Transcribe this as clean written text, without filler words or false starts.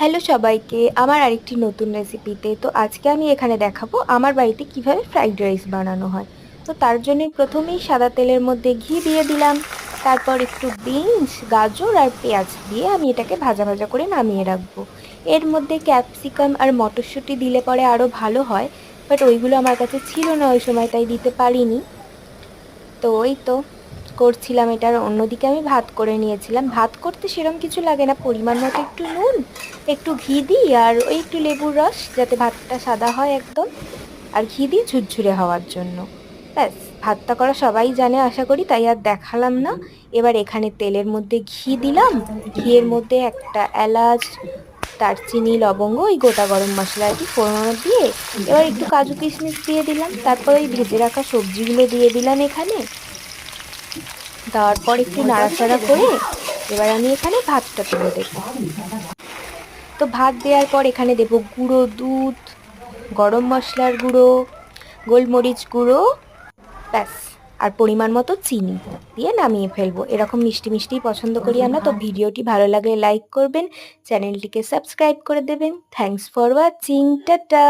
Hello সবাইকে আমার আরেকটি নতুন রেসিপিতে। তো আজকে আমি এখানে দেখাবো আমার বাড়িতে কিভাবে ফ্রাইড রাইস বানানো হয়। তো তার জন্য প্রথমেই সাদা তেলের মধ্যে ঘি দিয়ে দিলাম, তারপর একটু বিনস, গাজর আর পেঁয়াজ দিয়ে আমি এটাকে ভাজা ভাজা করে নামিয়ে রাখবো। এর মধ্যে ক্যাপসিকাম আর মটরশুঁটি দিলে পরে আরও ভালো হয়, বাট ওইগুলো আমার কাছে ছিল না ওই সময়, তাই দিতে পারিনি। তো ওই তো করছিলাম এটা, আর অন্যদিকে আমি ভাত করে নিয়েছিলাম। ভাত করতে সেরকম কিছু লাগে না, পরিমাণ মতো একটু নুন, একটু ঘি দিই আর ওই একটু লেবুর রস, যাতে ভাতটা সাদা হয় একদম, আর ঘি দিই ঝুরঝুরে হওয়ার জন্য। ব্যাস, ভাতটা করা সবাই জানে আশা করি, তাই আর দেখালাম না। এবার এখানে তেলের মধ্যে ঘি দিলাম, ঘিয়ের মধ্যে একটা এলাচ, দারচিনি, লবঙ্গ, ওই গোটা গরম মশলা আর কি ফোড়ন দিয়ে এবার একটু কাজু কিশমিশ দিয়ে দিলাম, তারপর ওই ভেজে রাখা সবজিগুলো দিয়ে দিলাম এখানে। তারপর একটু নাড়াচাড়া করে এবার আমি এখানে ভাতটা তুলে দেবো। তো ভাত দেওয়ার পর এখানে দেবো গুঁড়ো দুধ, গরম মশলার গুঁড়ো, গোলমরিচ গুঁড়ো, ব্যাস, আর পরিমাণ মতো চিনি দিয়ে নামিয়ে ফেলবো। এরকম মিষ্টি মিষ্টিই পছন্দ করি আমরা। তো ভিডিওটি ভালো লাগলে লাইক করবেন, চ্যানেলটিকে সাবস্ক্রাইব করে দেবেন। Thanks for watching, tata.